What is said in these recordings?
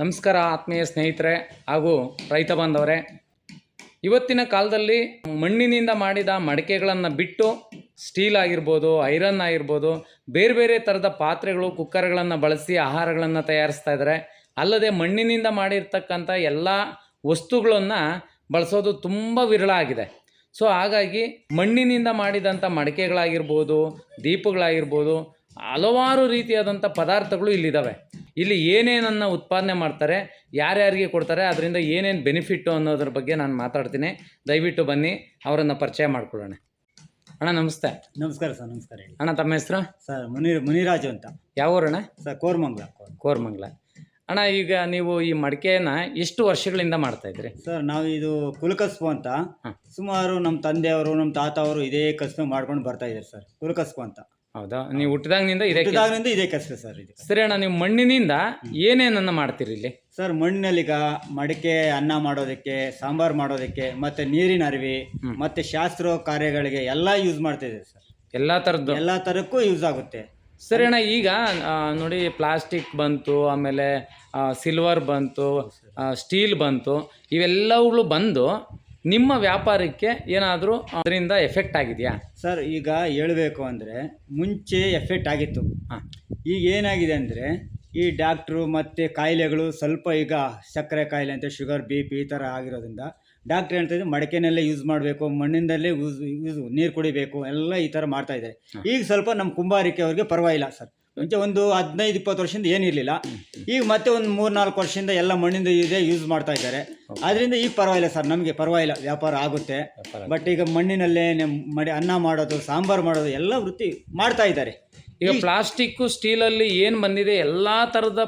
ನಮಸ್ಕಾರ ಆತ್ಮೀಯ ಸ್ನೇಹಿತರೆ ಹಾಗೂ ರೈತ ಬಾಂಧವರೇ. ಇವತ್ತಿನ ಕಾಲದಲ್ಲಿ ಮಣ್ಣಿನಿಂದ ಮಾಡಿದ ಮಡಿಕೆಗಳನ್ನು ಬಿಟ್ಟು ಸ್ಟೀಲ್ ಆಗಿರ್ಬೋದು, ಐರನ್ ಆಗಿರ್ಬೋದು, ಬೇರೆ ಬೇರೆ ಥರದ ಪಾತ್ರೆಗಳು, ಕುಕ್ಕರ್ಗಳನ್ನು ಬಳಸಿ ಆಹಾರಗಳನ್ನು ತಯಾರಿಸ್ತಾ ಇದ್ದಾರೆ. ಅಲ್ಲದೆ ಮಣ್ಣಿನಿಂದ ಮಾಡಿರ್ತಕ್ಕಂಥ ಎಲ್ಲ ವಸ್ತುಗಳನ್ನು ಬಳಸೋದು ತುಂಬ ವಿರಳ ಆಗಿದೆ. ಸೊ ಹಾಗಾಗಿ ಮಣ್ಣಿನಿಂದ ಮಾಡಿದಂಥ ಮಡಿಕೆಗಳಾಗಿರ್ಬೋದು, ದೀಪಗಳಾಗಿರ್ಬೋದು, ಹಲವಾರು ರೀತಿಯಾದಂಥ ಪದಾರ್ಥಗಳು ಇಲ್ಲಿದ್ದಾವೆ. ಇಲ್ಲಿ ಏನೇನನ್ನು ಉತ್ಪಾದನೆ ಮಾಡ್ತಾರೆ, ಯಾರ್ಯಾರಿಗೆ ಕೊಡ್ತಾರೆ, ಅದರಿಂದ ಏನೇನು ಬೆನಿಫಿಟ್ಟು ಅನ್ನೋದ್ರ ಬಗ್ಗೆ ನಾನು ಮಾತಾಡ್ತೀನಿ. ದಯವಿಟ್ಟು ಬನ್ನಿ, ಅವರನ್ನು ಪರಿಚಯ ಮಾಡ್ಕೊಳ್ಳೋಣ. ಅಣ್ಣ ನಮಸ್ತೆ. ನಮಸ್ಕಾರ ಸರ್. ನಮಸ್ಕಾರ ಹೇಳಿ ಅಣ್ಣ, ತಮ್ಮ ಹೆಸರು? ಸರ್ ಮುನಿರಾಜು ಅಂತ. ಯಾವ ಊರಣ್ಣ? ಸರ್ ಕೋರಮಂಗಲ. ಅಣ್ಣ, ಈಗ ನೀವು ಈ ಮಡಿಕೆನ ಎಷ್ಟು ವರ್ಷಗಳಿಂದ ಮಾಡ್ತಾಯಿದ್ರಿ? ಸರ್ ನಾವು ಇದು ಕುಲಕಸ್ಬು ಅಂತ ಸುಮಾರು ನಮ್ಮ ತಂದೆಯವರು, ನಮ್ಮ ತಾತ ಅವರು ಇದೇ ಕಸಬು ಮಾಡ್ಕೊಂಡು ಬರ್ತಾ ಇದ್ದಾರೆ ಸರ್. ಕುಲಕಸ್ಬು ಅಂತ. ಹೌದಾ? ನೀವು ಹುಟ್ಟಿದಾಗಿನಿಂದ ಇದೇ ಕಸಬು ಸರ್ ಇದು. ಸರಿ ಅಣ್ಣ, ನೀವು ಮಣ್ಣಿನಿಂದ ಏನೇನನ್ನು ಮಾಡ್ತೀರಿ ಇಲ್ಲಿ? ಸರ್ ಮಣ್ಣಿನಲ್ಲೀಗ ಮಡಿಕೆ ಅನ್ನ ಮಾಡೋದಕ್ಕೆ, ಸಾಂಬಾರು ಮಾಡೋದಕ್ಕೆ, ಮತ್ತು ನೀರಿನ ಅರಿವಿ, ಮತ್ತು ಶಾಸ್ತ್ರ ಕಾರ್ಯಗಳಿಗೆ ಎಲ್ಲ ಯೂಸ್ ಮಾಡ್ತಾ ಇದ್ದೀವಿ ಸರ್. ಎಲ್ಲ ಥರಕ್ಕೂ ಯೂಸ್ ಆಗುತ್ತೆ. ಸರಿ ಅಣ್ಣ, ಈಗ ನೋಡಿ, ಪ್ಲಾಸ್ಟಿಕ್ ಬಂತು, ಆಮೇಲೆ ಸಿಲ್ವರ್ ಬಂತು, ಸ್ಟೀಲ್ ಬಂತು, ಇವೆಲ್ಲವುಗಳು ಬಂದು ನಿಮ್ಮ ವ್ಯಾಪಾರಕ್ಕೆ ಏನಾದರೂ ಅದರಿಂದ ಎಫೆಕ್ಟ್ ಆಗಿದೆಯಾ? ಸರ್ ಈಗ ಹೇಳಬೇಕು ಅಂದರೆ ಮುಂಚೆ ಎಫೆಕ್ಟ್ ಆಗಿತ್ತು. ಈಗ ಏನಾಗಿದೆ ಅಂದರೆ ಈ ಡಾಕ್ಟ್ರು ಮತ್ತು ಕಾಯಿಲೆಗಳು ಸ್ವಲ್ಪ, ಈಗ ಸಕ್ಕರೆ ಕಾಯಿಲೆ ಅಂತ, ಶುಗರ್, BP ಈ ಥರ ಆಗಿರೋದ್ರಿಂದ ಡಾಕ್ಟ್ರ್ ಹೇಳ್ತಾಯಿದ್ರು ಮಡಿಕೆನಲ್ಲೇ ಯೂಸ್ ಮಾಡಬೇಕು, ಮಣ್ಣಿನಲ್ಲೇ ಯೂಸ್ ನೀರು ಕುಡಿಬೇಕು, ಎಲ್ಲ ಈ ಥರ ಮಾಡ್ತಾಯಿದ್ದಾರೆ. ಈಗ ಸ್ವಲ್ಪ ನಮ್ಮ ಕುಂಬಾರಿಕೆ ಅವ್ರಿಗೆ ಪರವಾಗಿಲ್ಲ ಸರ್. ಮುಂಚೆ ಒಂದು 15-20 ವರ್ಷದಿಂದ ಏನಿರಲಿಲ್ಲ. ಈಗ ಮತ್ತೆ ಒಂದು 3-4 ವರ್ಷದಿಂದ ಎಲ್ಲ ಮಣ್ಣಿಂದ ಇದೆ ಯೂಸ್ ಮಾಡ್ತಾ ಇದ್ದಾರೆ. ಅದರಿಂದ ಈಗ ಪರವಾಗಿಲ್ಲ ಸರ್, ನಮಗೆ ಪರವಾಗಿಲ್ಲ, ವ್ಯಾಪಾರ ಆಗುತ್ತೆ. ಬಟ್ ಈಗ ಮಣ್ಣಿನಲ್ಲೇ ಅನ್ನ ಮಾಡೋದು, ಸಾಂಬಾರು ಮಾಡೋದು ಎಲ್ಲ ವೃತ್ತಿ ಮಾಡ್ತಾ ಇದ್ದಾರೆ. ಈಗ ಪ್ಲಾಸ್ಟಿಕ್ಕು, ಸ್ಟೀಲಲ್ಲಿ ಏನು ಬಂದಿದೆ ಎಲ್ಲ ಥರದ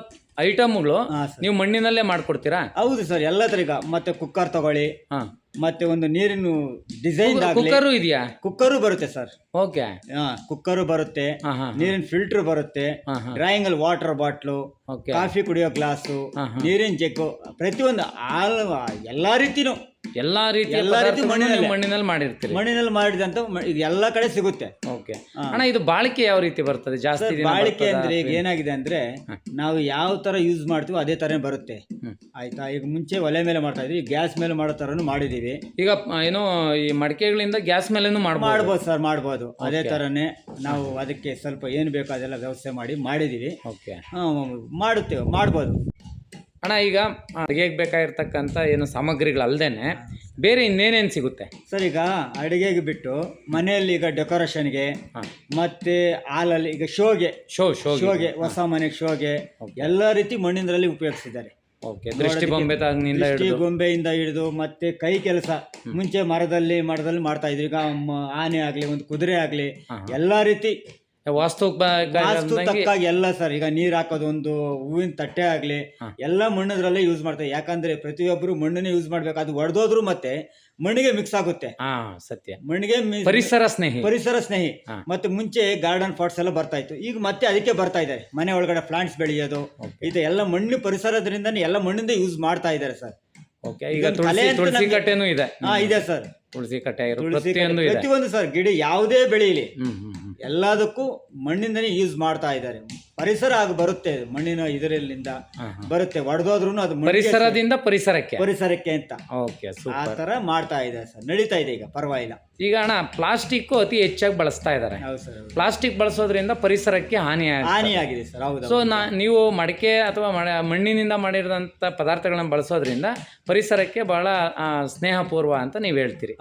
ಐಟಮ್ಗಳು ನೀವು ಮಣ್ಣಿನಲ್ಲೇ ಮಾಡ್ಕೊಡ್ತೀರಾ? ಹೌದು ಸರ್, ಎಲ್ಲ ಥರ. ಈಗ ಮತ್ತೆ ಕುಕ್ಕರ್ ತಗೊಳ್ಳಿ, ಮತ್ತೆ ಒಂದು ನೀರಿನ ಡಿಸೈನ್ ಕುಕ್ಕರು ಇದೆಯಾ? ಕುಕ್ಕರು ಬರುತ್ತೆ ಸರ್. ಓಕೆ. ಕುಕ್ಕರು ಬರುತ್ತೆ, ನೀರಿನ ಫಿಲ್ಟರ್ ಬರುತ್ತೆ, ಡ್ರಾಯಿಂಗಲ್ ವಾಟರ್ ಬಾಟ್ಲು, ಕಾಫಿ ಕುಡಿಯೋ ಗ್ಲಾಸು, ನೀರಿನ ಜಗ್ಗು, ಪ್ರತಿಯೊಂದು ಎಲ್ಲಾ ರೀತಿನೂ ಮಣ್ಣಿನಲ್ಲಿ ಮಾಡಿರ್ತೀರಿ. ಮಣ್ಣಿನಲ್ಲಿ ಮಾಡಿದಂತ ಎಲ್ಲ ಕಡೆ ಸಿಗುತ್ತೆ. ಓಕೆ ಅಣ್ಣ, ಇದು ಬಾಳಿಕೆ ಯಾವ ರೀತಿ ಬರ್ತದೆ? ಜಾಸ್ತಿ ಬಾಳಿಕೆ ಅಂದ್ರೆ ಈಗ ಏನಾಗಿದೆ ಅಂದ್ರೆ ನಾವು ಯಾವ ತರ ಯೂಸ್ ಮಾಡ್ತೀವಿ ಅದೇ ತರ ಬರುತ್ತೆ. ಆಯ್ತಾ? ಈಗ ಮುಂಚೆ ಒಲೆ ಮೇಲೆ ಮಾಡ್ತಾ ಇದ್ವಿ, ಗ್ಯಾಸ್ ಮೇಲೆ ಮಾಡೋ ತರನು ಮಾಡಿದೀವಿ. ಈಗ ಏನೋ ಈ ಮಡಿಕೆಗಳಿಂದ ಗ್ಯಾಸ್ ಮೇಲೇನು ಮಾಡ್ಬೋದು ಸರ್, ಮಾಡ್ಬೋದು. ಅದೇ ತರನೇ ನಾವು ಅದಕ್ಕೆ ಸ್ವಲ್ಪ ಏನು ಬೇಕೋ ಅದೆಲ್ಲ ವ್ಯವಸ್ಥೆ ಮಾಡಿದೀವಿ. ಓಕೆ, ಮಾಡ್ಬೋದು ಅಣ್ಣ. ಈಗ ಅಡುಗೆಗೆ ಬೇಕಾಗಿರ್ತಕ್ಕಂಥ ಏನು ಸಾಮಗ್ರಿಗಳಲ್ಲದೇನೆ ಬೇರೆ ಇನ್ನೇನೇನು ಸಿಗುತ್ತೆ ಸರ್? ಈಗ ಅಡುಗೆಗೆ ಬಿಟ್ಟು ಮನೆಯಲ್ಲಿ ಈಗ ಡೆಕೋರೇಷನ್ಗೆ, ಮತ್ತೆ ಹಾಲಲ್ಲಿ ಈಗ ಶೋಗೆ, ಹೊಸ ಮನೆಗೆ ಶೋಗೆ ಎಲ್ಲ ರೀತಿ ಮಣ್ಣಿನಲ್ಲಿ ಉಪಯೋಗಿಸಿದ್ದಾರೆ. ದೃಷ್ಟಿ ಗೊಂಬೆಯಿಂದ ಹಿಡಿದು ಮತ್ತೆ ಕೈ ಕೆಲಸ. ಮುಂಚೆ ಮರದಲ್ಲಿ ಮಾಡ್ತಾ ಇದ್ರು. ಈಗ ಆನೆ ಆಗ್ಲಿ, ಒಂದು ಕುದುರೆ ಆಗ್ಲಿ, ಎಲ್ಲಾ ರೀತಿ ವಾಸ್ತು ತಕ್ಕಾಗಿ ಎಲ್ಲ ಸರ್. ಈಗ ನೀರ್ ಹಾಕೋದು, ಒಂದು ಹೂವಿನ ತಟ್ಟೆ ಆಗ್ಲಿ, ಎಲ್ಲ ಮಣ್ಣದ್ರಲ್ಲೇ ಯೂಸ್ ಮಾಡ್ತಾರೆ. ಯಾಕಂದ್ರೆ ಪ್ರತಿಯೊಬ್ಬರು ಮಣ್ಣನ್ನೇ ಯೂಸ್ ಮಾಡ್ಬೇಕು. ಅದು ಒಡೆದೋದ್ರು ಮತ್ತೆ ಮಣ್ಣಿಗೆ ಮಿಕ್ಸ್ ಆಗುತ್ತೆ. ಸತ್ಯ. ಮಣ್ಣಿಗೆ ಪರಿಸರ ಸ್ನೇಹಿ. ಮತ್ತೆ ಮುಂಚೆ ಗಾರ್ಡನ್ ಪಾಟ್ಸ್ ಎಲ್ಲ ಬರ್ತಾ ಇತ್ತು. ಈಗ ಮತ್ತೆ ಅದಕ್ಕೆ ಬರ್ತಾ ಇದ್ದಾರೆ. ಮನೆ ಒಳಗಡೆ ಪ್ಲಾಂಟ್ಸ್ ಬೆಳೆಯೋದು, ಇದು ಎಲ್ಲ ಮಣ್ಣು ಪರಿಸರದ್ರಿಂದ ಎಲ್ಲ ಮಣ್ಣಿಂದ ಯೂಸ್ ಮಾಡ್ತಾ ಇದ್ದಾರೆ ಸರ್. ಈಗ ತುಳಸಿ ಕಟ್ಟೆನೂ ಇದೆ. ಇದೆ ಸರ್, ತುಳಸಿ ಕಟ್ಟೆ ಪ್ರತಿಯೊಂದು ಸರ್. ಗಿಡ ಯಾವುದೇ ಬೆಳೆಯಲಿ ಎಲ್ಲದಕ್ಕೂ ಮಣ್ಣಿಂದನೇ ಯೂಸ್ ಮಾಡ್ತಾ ಇದ್ದಾರೆ. ಪರಿಸರ ಬರುತ್ತೆ, ಮಣ್ಣಿನ ಇದರಲ್ಲಿಂದ ಬರುತ್ತೆ. ಒಡೆದೋದ್ರೂ ಅದು ಪರಿಸರದಿಂದ ಪರಿಸರಕ್ಕೆ ಅಂತ ಆ ತರ ಮಾಡ್ತಾ ಇದೆ ಸರ್. ನಡೀತಾ ಇದೆ ಈಗ, ಪರವಾಗಿಲ್ಲ. ಈಗ ಅಣ್ಣ, ಪ್ಲಾಸ್ಟಿಕ್ ಅತಿ ಹೆಚ್ಚಾಗಿ ಬಳಸ್ತಾ ಇದ್ದಾರೆ. ಪ್ಲಾಸ್ಟಿಕ್ ಬಳಸೋದ್ರಿಂದ ಪರಿಸರಕ್ಕೆ ಹಾನಿಯಾಗಿದೆ ಸರ್. ಹೌದು. ಸೊ ನೀವು ಮಡಿಕೆ ಅಥವಾ ಮಣ್ಣಿನಿಂದ ಮಾಡಿರೋಂಥ ಪದಾರ್ಥಗಳನ್ನ ಬಳಸೋದ್ರಿಂದ ಪರಿಸರಕ್ಕೆ ಬಹಳ ಸ್ನೇಹಪೂರ್ವ ಅಂತ ನೀವು ಹೇಳ್ತೀರಿ.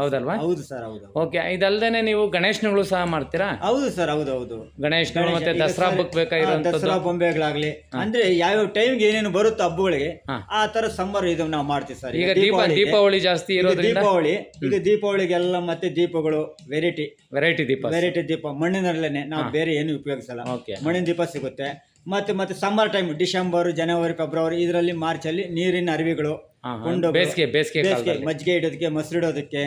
ಹೌದಲ್ವಾ? ಹೌದು ಸರ್, ಹೌದು. ಓಕೆ. ಇದಲ್ದೇನೆ ನೀವು ಗಣೇಶನಗಳು ಸಹ ಮಾಡ್ತೀರಾ? ಹೌದು ಸರ್, ಹೌದು. ಗಣೇಶನಗಳು ಮತ್ತೆ ದಸರಾ ಹಬ್ಬಕ್ಕೆ ಬೇಕಾಗಿರೋ ದಸರಾ ಬೊಂಬೆಗಳಾಗ್ಲಿ, ಅಂದ್ರೆ ಯಾವ್ಯಾವ ಟೈಮ್ಗೆ ಏನೇನು ಬರುತ್ತೋ ಹಬ್ಬಗಳಿಗೆ ಆ ತರ ಸಂಬಾರ ಇದು ನಾವು ಮಾಡ್ತೀವಿ ಸರ್. ಈಗ ದೀಪಾವಳಿ ಜಾಸ್ತಿ ಇರೋದ್ರಿಂದ ಈಗ ದೀಪಾವಳಿಗೆಲ್ಲ ಮತ್ತೆ ದೀಪಗಳು ವೆರೈಟಿ ದೀಪ ಮಣ್ಣಿನಲ್ಲೇನೆ. ನಾವು ಬೇರೆ ಏನು ಉಪಯೋಗಿಸಲ್ಲ. ಮಣ್ಣಿನ ದೀಪ ಸಿಗುತ್ತೆ. ಮತ್ತೆ ಸಮ್ಮರ್ ಟೈಮ್, ಡಿಸೆಂಬರ್, ಜನವರಿ, ಫೆಬ್ರವರಿ, ಇದರಲ್ಲಿ ಮಾರ್ಚ್ ಅಲ್ಲಿ ನೀರಿನ ಅರಿವಿಗಳು, ಬೇಸಿಗೆ ಮಜ್ಜಿಗೆ ಇಡೋದಕ್ಕೆ, ಮೊಸರು ಇಡೋದಕ್ಕೆ,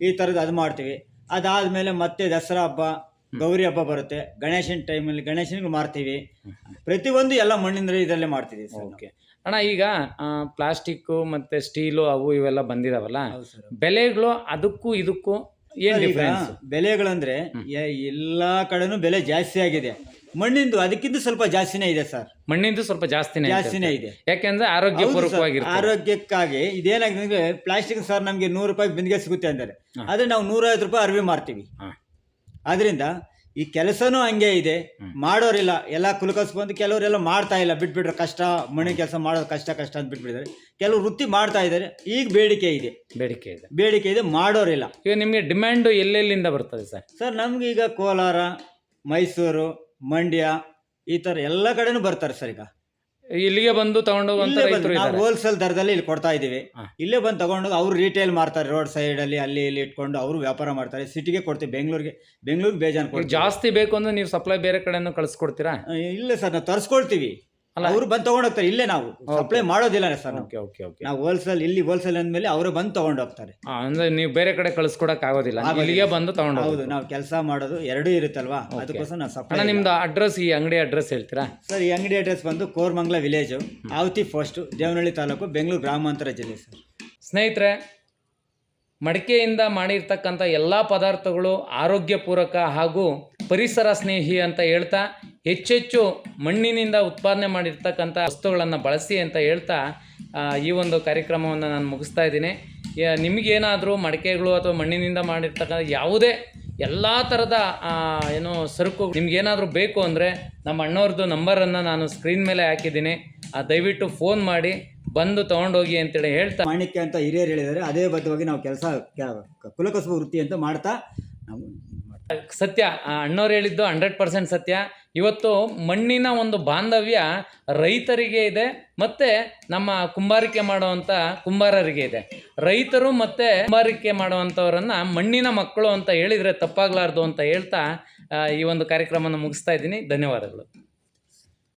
ಈ ತರದ್ ಅದು ಮಾಡ್ತೀವಿ. ಅದಾದ್ಮೇಲೆ ಮತ್ತೆ ದಸರಾ ಹಬ್ಬ, ಗೌರಿ ಹಬ್ಬ ಬರುತ್ತೆ. ಗಣೇಶನ ಟೈಮಲ್ಲಿ ಗಣೇಶನಿಗೆ ಮಾಡ್ತೀವಿ. ಪ್ರತಿಯೊಂದು ಎಲ್ಲ ಮಣ್ಣಿನ ಇದರಲ್ಲೇ ಮಾಡ್ತೀವಿ. ಓಕೆ ಅಣ್ಣ, ಈಗ ಪ್ಲಾಸ್ಟಿಕ್ಕು ಮತ್ತು ಸ್ಟೀಲು ಅವು ಇವೆಲ್ಲ ಬಂದಿದಾವಲ್ಲ, ಬೆಲೆಗಳು ಅದಕ್ಕೂ ಇದಕ್ಕೂ ಏನು ಡಿಫರೆನ್ಸ್? ಬೆಲೆಗಳಂದ್ರೆ ಎಲ್ಲ ಕಡೆನೂ ಬೆಲೆ ಜಾಸ್ತಿ ಆಗಿದೆ. ಮಣ್ಣಿಂದು ಅದಕ್ಕಿಂತ ಸ್ವಲ್ಪ ಜಾಸ್ತಿನೇ ಇದೆ ಸರ್, ಮಣ್ಣಿಂದು ಸ್ವಲ್ಪ ಜಾಸ್ತಿನೇ ಜಾಸ್ತಿನೇ ಇದೆ. ಯಾಕೆಂದ್ರೆ ಹೌದು ಸರ್, ಆರೋಗ್ಯಪೂರ್ವಕವಾಗಿರುತ್ತೆ. ಆರೋಗ್ಯಕ್ಕಾಗಿ ಇದೇನಾಗಿದೆ ಅಂದ್ರೆ ಪ್ಲಾಸ್ಟಿಕ್ ಸರ್ ನಮಗೆ 100 ರೂಪಾಯಿ ಬಿಂದಿಗೆ ಸಿಗುತ್ತೆ ಅಂದರೆ ಆದರೆ ನಾವು 150 ರೂಪಾಯಿ ಅರಿವಿ ಮಾರ್ತೀವಿ. ಹಾ. ಅದರಿಂದ ಈ ಕೆಲಸನೂ ಹಂಗೆ ಇದೆ, ಮಾಡೋರಿಲ್ಲ. ಎಲ್ಲ ಕುಲಕಸ್ಬು ಬಂದು ಕೆಲವರೆಲ್ಲ ಮಾಡ್ತಾ ಇಲ್ಲ, ಬಿಟ್ಬಿಟ್ರೆ ಕಷ್ಟ, ಮನೆ ಕೆಲಸ ಮಾಡೋದು ಕಷ್ಟ ಅಂತ ಬಿಟ್ಬಿಟ್ಟಿದ್ದಾರೆ. ಕೆಲವರು ವೃತ್ತಿ ಮಾಡ್ತಾ ಇದ್ದಾರೆ. ಈಗ ಬೇಡಿಕೆ ಇದೆ, ಬೇಡಿಕೆ ಇದೆ, ಮಾಡೋರಿಲ್ಲ. ಈಗ ನಿಮಗೆ ಡಿಮ್ಯಾಂಡ್ ಎಲ್ಲೆಲ್ಲಿಂದ ಬರ್ತದೆ ಸರ್? ಸರ್ ನಮ್ಗೆ ಈಗ ಕೋಲಾರ, ಮೈಸೂರು, ಮಂಡ್ಯ ಈ ಥರ ಎಲ್ಲ ಕಡೆನೂ ಬರ್ತಾರೆ ಸರ್. ಈಗ ಇಲ್ಲಿಗೆ ಬಂದು ತಗೊಂಡೋಗುವಂತ ರೈತರು ನಾವು ಇದ್ದಾರೆ. ಹೋಲ್ಸೇಲ್ ದರದಲ್ಲಿ ಇಲ್ಲಿ ಕೊಡ್ತಾ ಇದ್ದೀವಿ. ಹಾ. ಇಲ್ಲೇ ಬಂದು ತಗೊಂಡೋಗಿ ಅವರು ರಿಟೇಲ್ ಮಾಡ್ತಾರೆ, ರೋಡ್ ಸೈಡಲ್ಲಿ ಅಲ್ಲಿ ಇಲ್ಲಿ ಇಟ್ಕೊಂಡು ಅವರು ವ್ಯಾಪಾರ ಮಾಡ್ತಾರೆ. ಸಿಟಿಗೆ ಕೊಡ್ತೀವಿ, ಬೆಂಗಳೂರಿಗೆ ಬೇಜಾನ್ ಈಗ ಕೊಡ್ತೀವಿ. ಜಾಸ್ತಿ ಬೇಕು ಅಂದ್ರೆ ನೀವು ಸಪ್ಲೈ ಬೇರೆ ಕಡೆನೂ ಕಳಿಸ್ಕೊಡ್ತೀರಾ? ಇಲ್ಲ ಸರ್, ನಾವು ತರಿಸ್ಕೊಳ್ತೀವಿ, ಅಲ್ಲ. ಅವರು ಬಂದು ತಗೊಂಡೋಗ್ತಾರೆ. ಇಲ್ಲೇ ನಾವು ಸಪ್ಲೈ ಮಾಡೋದಿಲ್ಲ ಸರ್. ನಾವು ಓಕೆ ಓಕೆ ಓಕೆ. ನಾವು ಹೋಲ್ಸೇಲ್ ಅಂದಮೇಲೆ ಅವರೇ ಬಂದು ತಗೊಂಡೋಗ್ತಾರೆ. ಅಂದ್ರೆ ನೀವು ಬೇರೆ ಕಡೆ ಕಳಿಸ್ಕೊಡಕ್ ಆಗೋದಿಲ್ಲ, ಇಲ್ಲಿಗೆ ಬಂದು ತಗೊಂಡು ಹೌದು, ನಾವು ಕೆಲಸ ಮಾಡೋದು ಎರಡೂ ಇರುತ್ತಲ್ವಾ, ಅದಕ್ಕೋಸ್ಕರ ನಾವು ಅಣ್ಣ ಸಪ್ಲೈ. ನಿಮ್ದು ಅಡ್ರೆಸ್, ಈ ಅಂಗಡಿ ಅಡ್ರೆಸ್ ಹೇಳ್ತೀರಾ? ಸರ್ ಈ ಅಂಗಡಿ ಅಡ್ರೆಸ್ ಬಂದು ಕೋರಮಂಗಲ ವಿಲೇಜು, ಆವತಿ ಪೋಸ್ಟು, ದೇವನಹಳ್ಳಿ ತಾಲೂಕು, ಬೆಂಗಳೂರು ಗ್ರಾಮಾಂತರ ಜಿಲ್ಲೆ ಸರ್. ಸ್ನೇಹಿತರೆ, ಮಡಿಕೆಯಿಂದ ಮಾಡಿರ್ತಕ್ಕಂಥ ಎಲ್ಲ ಪದಾರ್ಥಗಳು ಆರೋಗ್ಯಪೂರಕ ಹಾಗೂ ಪರಿಸರ ಸ್ನೇಹಿ ಅಂತ ಹೇಳ್ತಾ, ಹೆಚ್ಚೆಚ್ಚು ಮಣ್ಣಿನಿಂದ ಉತ್ಪಾದನೆ ಮಾಡಿರ್ತಕ್ಕಂಥ ವಸ್ತುಗಳನ್ನು ಬಳಸಿ ಅಂತ ಹೇಳ್ತಾ ಈ ಒಂದು ಕಾರ್ಯಕ್ರಮವನ್ನು ನಾನು ಮುಗಿಸ್ತಾ ಇದ್ದೀನಿ. ನಿಮಗೇನಾದರೂ ಮಡಿಕೆಗಳು ಅಥವಾ ಮಣ್ಣಿನಿಂದ ಮಾಡಿರ್ತಕ್ಕಂಥ ಯಾವುದೇ ಎಲ್ಲ ಥರದ ಏನು ಸರಕು ನಿಮ್ಗೇನಾದರೂ ಬೇಕು ಅಂದರೆ ನಮ್ಮ ಅಣ್ಣವ್ರದ್ದು ನಂಬರನ್ನು ನಾನು ಸ್ಕ್ರೀನ್ ಮೇಲೆ ಹಾಕಿದ್ದೀನಿ. ದಯವಿಟ್ಟು ಫೋನ್ ಮಾಡಿ ಬಂದು ತೊಗೊಂಡೋಗಿ ಅಂತೇಳಿ ಹೇಳ್ತಾ, ಮಾಣಿಕ್ಯ ಅಂತ ಹಿರಿಯರು ಹೇಳಿದ್ದಾರೆ, ಅದೇ ಬದ್ಧವಾಗಿ ನಾವು ಕೆಲಸ ಕುಲಕಸುಬು ವೃತ್ತಿ ಅಂತ ಮಾಡ್ತಾ ನಾವು ಸತ್ಯ, ಅಣ್ಣವ್ರು ಹೇಳಿದ್ದು 100% ಸತ್ಯ. ಇವತ್ತು ಮಣ್ಣಿನ ಒಂದು ಬಾಂಧವ್ಯ ರೈತರಿಗೆ ಇದೆ ಮತ್ತು ನಮ್ಮ ಕುಂಬಾರಿಕೆ ಮಾಡುವಂಥ ಕುಂಬಾರರಿಗೆ ಇದೆ. ರೈತರು ಮತ್ತು ಕುಂಬಾರಿಕೆ ಮಾಡುವಂಥವ್ರನ್ನು ಮಣ್ಣಿನ ಮಕ್ಕಳು ಅಂತ ಹೇಳಿದರೆ ತಪ್ಪಾಗಲಾರ್ದು ಅಂತ ಹೇಳ್ತಾ ಈ ಒಂದು ಕಾರ್ಯಕ್ರಮವನ್ನು ಮುಗಿಸ್ತಾ ಇದ್ದೀನಿ. ಧನ್ಯವಾದಗಳು.